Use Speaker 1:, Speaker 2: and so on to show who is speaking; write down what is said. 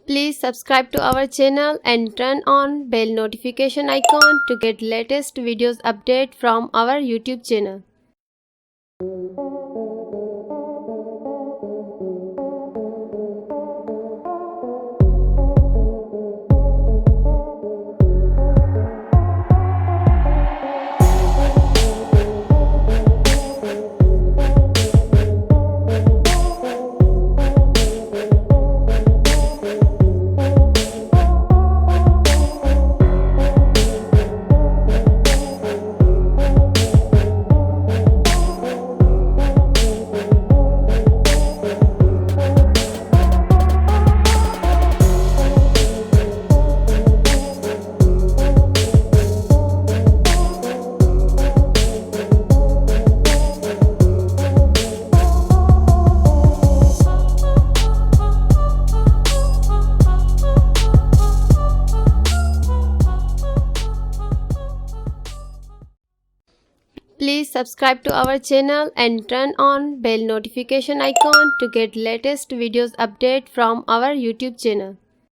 Speaker 1: Please subscribe to our channel and turn on bell notification icon to get latest videos update from our YouTube channel. Please subscribe to our channel and turn on bell notification icon to get latest videos update from our YouTube channel.